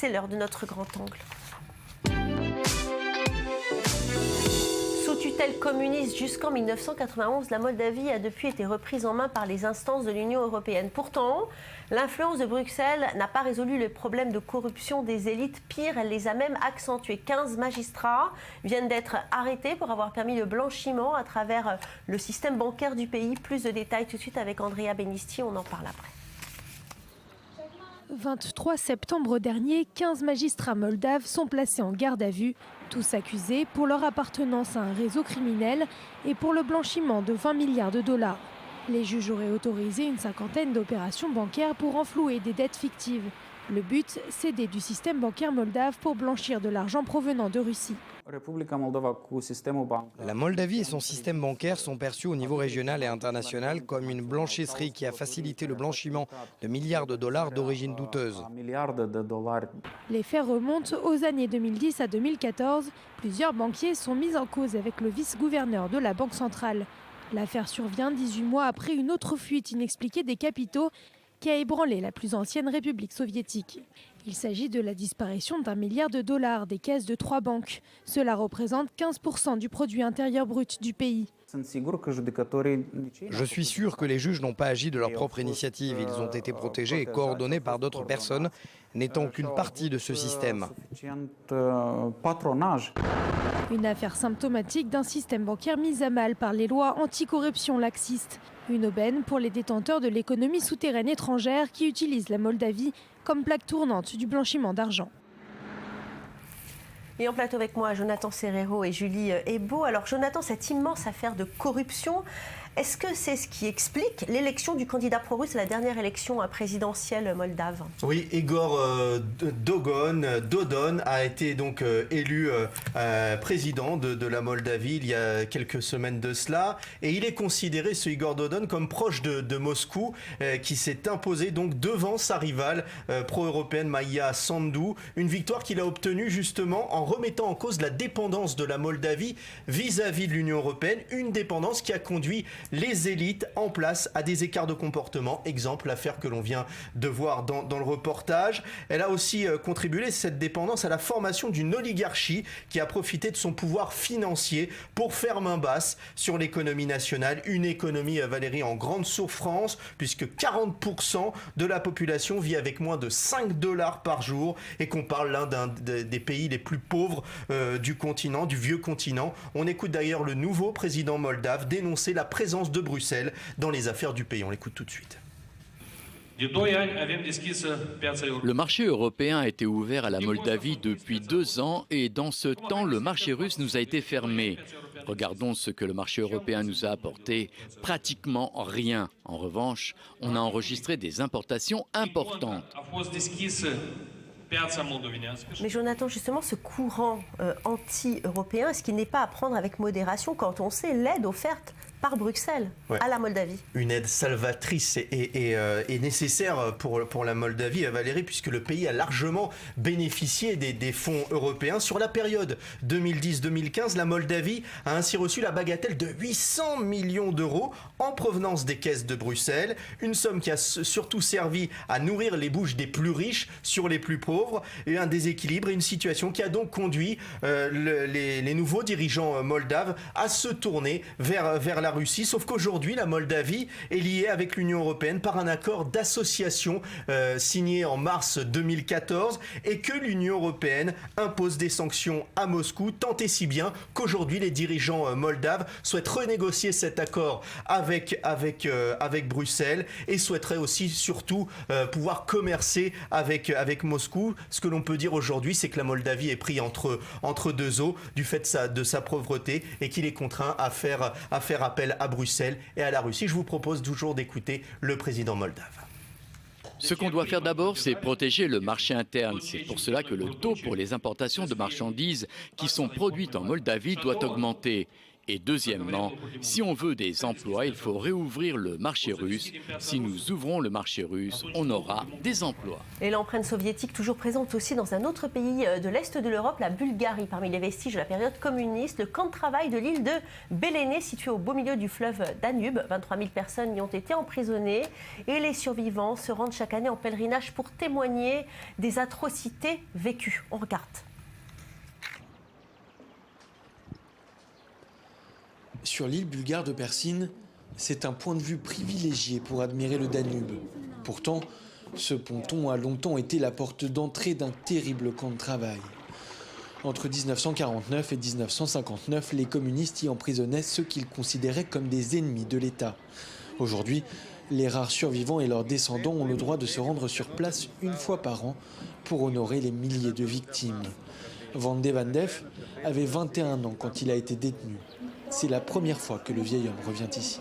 C'est l'heure de notre grand angle. Sous tutelle communiste jusqu'en 1991, la Moldavie a depuis été reprise en main par les instances de l'Union européenne. Pourtant, l'influence de Bruxelles n'a pas résolu les problèmes de corruption des élites. Pire, elle les a même accentués. 15 magistrats viennent d'être arrêtés pour avoir permis le blanchiment à travers le système bancaire du pays. Plus de détails tout de suite avec Andrea Benisti, on en parle après. 23 septembre dernier, 15 magistrats moldaves sont placés en garde à vue, tous accusés pour leur appartenance à un réseau criminel et pour le blanchiment de 20 milliards de dollars. Les juges auraient autorisé une cinquantaine d'opérations bancaires pour renflouer des dettes fictives. Le but, s'aider du système bancaire moldave pour blanchir de l'argent provenant de Russie. La Moldavie et son système bancaire sont perçus au niveau régional et international comme une blanchisserie qui a facilité le blanchiment de milliards de dollars d'origine douteuse. Les faits remontent aux années 2010 à 2014. Plusieurs banquiers sont mis en cause avec le vice-gouverneur de la Banque centrale. L'affaire survient 18 mois après une autre fuite inexpliquée des capitaux qui a ébranlé la plus ancienne république soviétique. Il s'agit de la disparition d'1 milliard de dollars des caisses de 3 banques. Cela représente 15% du produit intérieur brut du pays. Je suis sûr que les juges n'ont pas agi de leur propre initiative. Ils ont été protégés et coordonnés par d'autres personnes n'étant qu'une partie de ce système. Une affaire symptomatique d'un système bancaire mis à mal par les lois anticorruption laxistes. Une aubaine pour les détenteurs de l'économie souterraine étrangère qui utilisent la Moldavie comme plaque tournante du blanchiment d'argent. Et en plateau avec moi, Jonathan Serrero et Julie Ebaud. Alors Jonathan, cette immense affaire de corruption, est-ce que c'est ce qui explique l'élection du candidat pro-russe à la dernière élection présidentielle moldave? Oui, Igor Dodon a été donc élu président de la Moldavie il y a quelques semaines de cela. Et il est considéré, ce Igor Dodon, comme proche de Moscou, qui s'est imposé donc devant sa rivale pro-européenne Maia Sandu. Une victoire qu'il a obtenue justement en remettant en cause la dépendance de la Moldavie vis-à-vis de l'Union européenne. Une dépendance qui a conduit les élites en place à des écarts de comportement. Exemple, l'affaire que l'on vient de voir dans le reportage. Elle a aussi contribué, cette dépendance, à la formation d'une oligarchie qui a profité de son pouvoir financier pour faire main basse sur l'économie nationale. Une économie, Valérie, en grande souffrance, puisque 40% de la population vit avec moins de 5 dollars par jour et qu'on parle l'un des pays les plus pauvres du continent, du vieux continent. On écoute d'ailleurs le nouveau président moldave dénoncer la présence de Bruxelles dans les affaires du pays. On l'écoute tout de suite. Le marché européen a été ouvert à la Moldavie depuis 2 ans et dans ce temps, le marché russe nous a été fermé. Regardons ce que le marché européen nous a apporté. Pratiquement rien. En revanche, on a enregistré des importations importantes. Mais Jonathan, justement, ce courant anti-européen, est-ce qu'il n'est pas à prendre avec modération quand on sait l'aide offerte par Bruxelles à la Moldavie? Une aide salvatrice est nécessaire pour la Moldavie, Valérie, puisque le pays a largement bénéficié des fonds européens. Sur la période 2010-2015, la Moldavie a ainsi reçu la bagatelle de 800 millions d'euros en provenance des caisses de Bruxelles. Une somme qui a surtout servi à nourrir les bouches des plus riches sur les plus pauvres. Et un déséquilibre et une situation qui a donc conduit les nouveaux dirigeants moldaves à se tourner vers la Russie, sauf qu'aujourd'hui la Moldavie est liée avec l'Union européenne par un accord d'association signé en mars 2014 et que l'Union européenne impose des sanctions à Moscou, tant et si bien qu'aujourd'hui les dirigeants moldaves souhaitent renégocier cet accord avec Bruxelles et souhaiteraient aussi surtout pouvoir commercer avec Moscou. Ce que l'on peut dire aujourd'hui, c'est que la Moldavie est prise entre deux eaux du fait de sa pauvreté et qu'il est contraint à faire appel à Bruxelles et à la Russie. Je vous propose toujours d'écouter le président moldave. Ce qu'on doit faire d'abord, c'est protéger le marché interne. C'est pour cela que le taux pour les importations de marchandises qui sont produites en Moldavie doit augmenter. Et deuxièmement, si on veut des emplois, il faut réouvrir le marché russe. Si nous ouvrons le marché russe, on aura des emplois. Et l'empreinte soviétique toujours présente aussi dans un autre pays de l'Est de l'Europe, la Bulgarie. Parmi les vestiges de la période communiste, le camp de travail de l'île de Béléné, situé au beau milieu du fleuve Danube. 23 000 personnes y ont été emprisonnées. Et les survivants se rendent chaque année en pèlerinage pour témoigner des atrocités vécues. On regarde. Sur l'île bulgare de Persine, c'est un point de vue privilégié pour admirer le Danube. Pourtant, ce ponton a longtemps été la porte d'entrée d'un terrible camp de travail. Entre 1949 et 1959, les communistes y emprisonnaient ceux qu'ils considéraient comme des ennemis de l'État. Aujourd'hui, les rares survivants et leurs descendants ont le droit de se rendre sur place une fois par an pour honorer les milliers de victimes. Vande Vandev avait 21 ans quand il a été détenu. C'est la première fois que le vieil homme revient ici.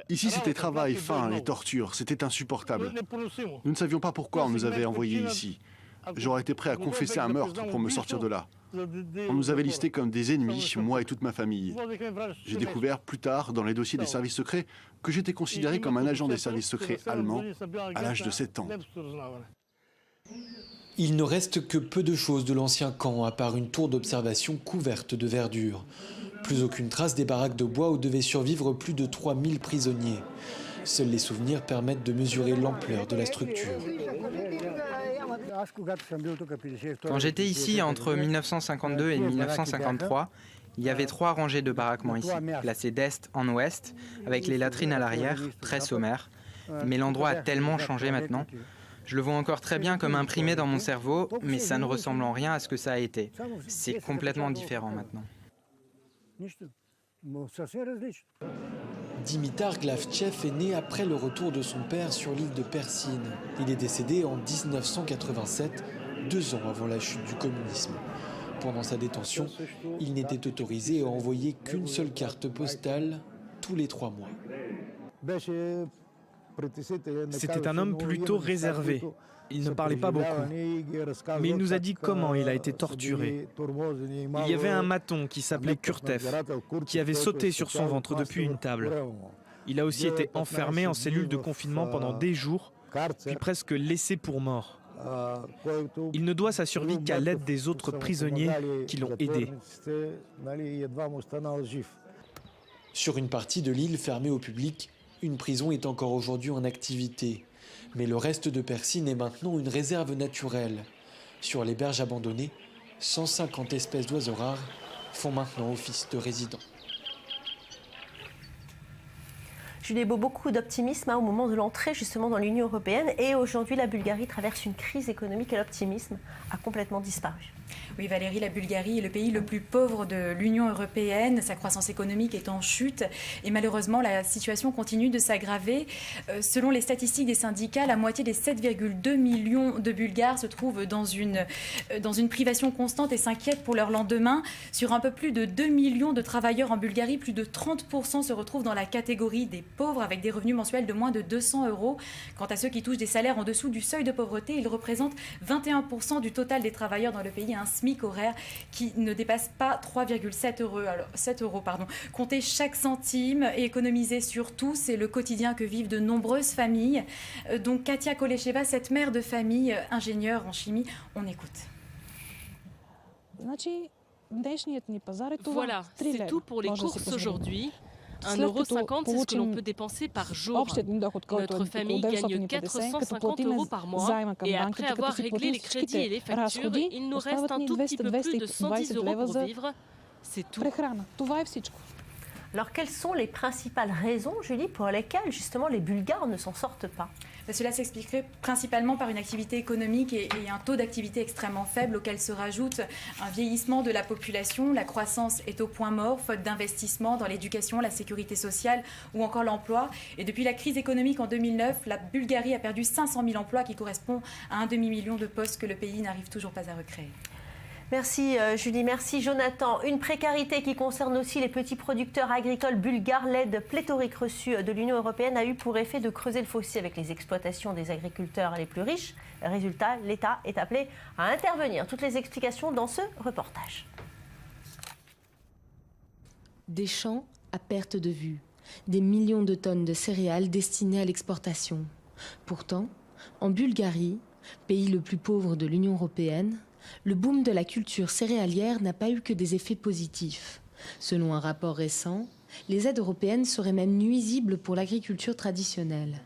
Ici, c'était travail, faim et torture. C'était insupportable. Nous ne savions pas pourquoi on nous avait envoyés ici. J'aurais été prêt à confesser un meurtre pour me sortir de là. On nous avait listés comme des ennemis, moi et toute ma famille. J'ai découvert plus tard, dans les dossiers des services secrets, que j'étais considéré comme un agent des services secrets allemands à l'âge de 7 ans. Il ne reste que peu de choses de l'ancien camp, à part une tour d'observation couverte de verdure. Plus aucune trace des baraques de bois où devaient survivre plus de 3000 prisonniers. Seuls les souvenirs permettent de mesurer l'ampleur de la structure. Quand j'étais ici entre 1952 et 1953, il y avait 3 rangées de baraquements ici, placées d'est en ouest, avec les latrines à l'arrière, très sommaires. Mais l'endroit a tellement changé maintenant. Je le vois encore très bien comme imprimé dans mon cerveau, mais ça ne ressemble en rien à ce que ça a été. C'est complètement différent maintenant. Dimitar Glavtchev est né après le retour de son père sur l'île de Persine. Il est décédé en 1987, 2 ans avant la chute du communisme. Pendant sa détention, il n'était autorisé à envoyer qu'une seule carte postale tous les 3 mois. C'était un homme plutôt réservé. Il ne parlait pas beaucoup. Mais il nous a dit comment il a été torturé. Il y avait un maton qui s'appelait Kurtev, qui avait sauté sur son ventre depuis une table. Il a aussi été enfermé en cellule de confinement pendant des jours, puis presque laissé pour mort. Il ne doit sa survie qu'à l'aide des autres prisonniers qui l'ont aidé. Sur une partie de l'île fermée au public, une prison est encore aujourd'hui en activité. Mais le reste de Persine est maintenant une réserve naturelle. Sur les berges abandonnées, 150 espèces d'oiseaux rares font maintenant office de résidents. Julie Beau, beaucoup d'optimisme au moment de l'entrée justement dans l'Union européenne. Et aujourd'hui, la Bulgarie traverse une crise économique et l'optimisme a complètement disparu. Oui, Valérie, la Bulgarie est le pays le plus pauvre de l'Union européenne. Sa croissance économique est en chute et malheureusement, la situation continue de s'aggraver. Selon les statistiques des syndicats, la moitié des 7,2 millions de Bulgares se trouvent dans une privation constante et s'inquiètent pour leur lendemain. Sur un peu plus de 2 millions de travailleurs en Bulgarie, plus de 30% se retrouvent dans la catégorie des pauvres avec des revenus mensuels de moins de 200 €. Quant à ceux qui touchent des salaires en dessous du seuil de pauvreté, ils représentent 21% du total des travailleurs dans le pays, un SMIC horaire qui ne dépasse pas 3,7 €. Alors, 7 €, pardon. Compter chaque centime et économiser sur tout, c'est le quotidien que vivent de nombreuses familles. Donc Katia Kolesheva, cette mère de famille, ingénieure en chimie, on écoute. Voilà, c'est tout pour les courses aujourd'hui. 1,50 €, c'est ce que l'on peut dépenser par jour. Notre famille gagne 450 € par mois et après avoir réglé les crédits et les factures, il nous reste un tout petit peu plus de 110 € pour vivre. C'est tout. Alors, quelles sont les principales raisons, Julie, pour lesquelles justement les Bulgares ne s'en sortent pas ? Cela s'expliquerait principalement par une activité économique et un taux d'activité extrêmement faible auquel se rajoute un vieillissement de la population. La croissance est au point mort, faute d'investissement dans l'éducation, la sécurité sociale ou encore l'emploi. Et depuis la crise économique en 2009, la Bulgarie a perdu 500 000 emplois qui correspondent à un demi-million de postes que le pays n'arrive toujours pas à recréer. Merci Julie, merci Jonathan. Une précarité qui concerne aussi les petits producteurs agricoles bulgares. L'aide pléthorique reçue de l'Union européenne a eu pour effet de creuser le fossé avec les exploitations des agriculteurs les plus riches. Résultat, l'État est appelé à intervenir. Toutes les explications dans ce reportage. Des champs à perte de vue, des millions de tonnes de céréales destinées à l'exportation. Pourtant, en Bulgarie, pays le plus pauvre de l'Union européenne, le boom de la culture céréalière n'a pas eu que des effets positifs. Selon un rapport récent, les aides européennes seraient même nuisibles pour l'agriculture traditionnelle.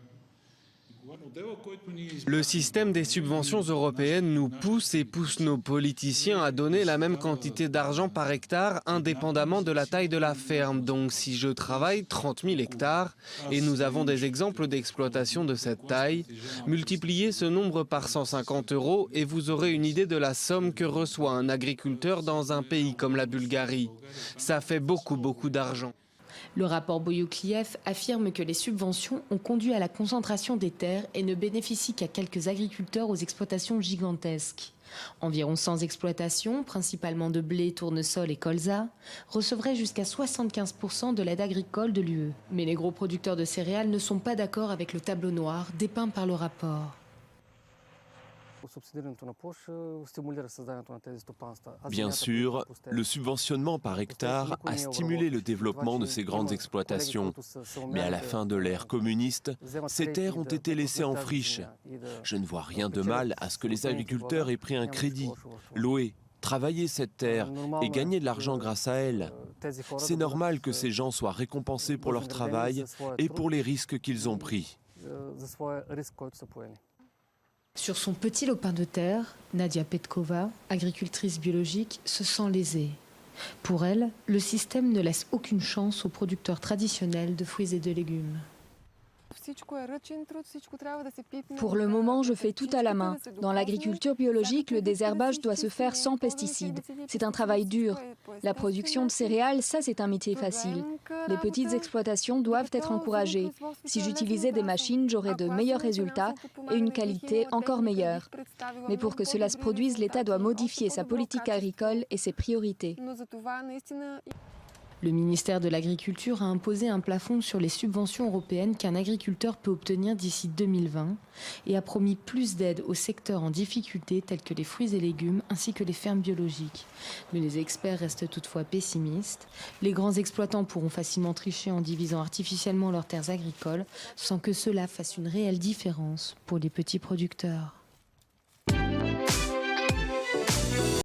Le système des subventions européennes nous pousse et pousse nos politiciens à donner la même quantité d'argent par hectare indépendamment de la taille de la ferme. Donc si je travaille 30 000 hectares, et nous avons des exemples d'exploitation de cette taille, multipliez ce nombre par 150 € et vous aurez une idée de la somme que reçoit un agriculteur dans un pays comme la Bulgarie. Ça fait beaucoup d'argent. Le rapport Boyoukliev affirme que les subventions ont conduit à la concentration des terres et ne bénéficient qu'à quelques agriculteurs aux exploitations gigantesques. Environ 100 exploitations, principalement de blé, tournesol et colza, recevraient jusqu'à 75% de l'aide agricole de l'UE. Mais les gros producteurs de céréales ne sont pas d'accord avec le tableau noir dépeint par le rapport. Bien sûr, le subventionnement par hectare a stimulé le développement de ces grandes exploitations. Mais à la fin de l'ère communiste, ces terres ont été laissées en friche. Je ne vois rien de mal à ce que les agriculteurs aient pris un crédit, loué, travaillé cette terre et gagné de l'argent grâce à elle. C'est normal que ces gens soient récompensés pour leur travail et pour les risques qu'ils ont pris. Sur son petit lopin de terre, Nadia Petkova, agricultrice biologique, se sent lésée. Pour elle, le système ne laisse aucune chance aux producteurs traditionnels de fruits et de légumes. Pour le moment, je fais tout à la main. Dans l'agriculture biologique, le désherbage doit se faire sans pesticides. C'est un travail dur. La production de céréales, ça c'est un métier facile. Les petites exploitations doivent être encouragées. Si j'utilisais des machines, j'aurais de meilleurs résultats et une qualité encore meilleure. Mais pour que cela se produise, l'État doit modifier sa politique agricole et ses priorités. Le ministère de l'Agriculture a imposé un plafond sur les subventions européennes qu'un agriculteur peut obtenir d'ici 2020 et a promis plus d'aides aux secteurs en difficulté tels que les fruits et légumes ainsi que les fermes biologiques. Mais les experts restent toutefois pessimistes. Les grands exploitants pourront facilement tricher en divisant artificiellement leurs terres agricoles sans que cela fasse une réelle différence pour les petits producteurs.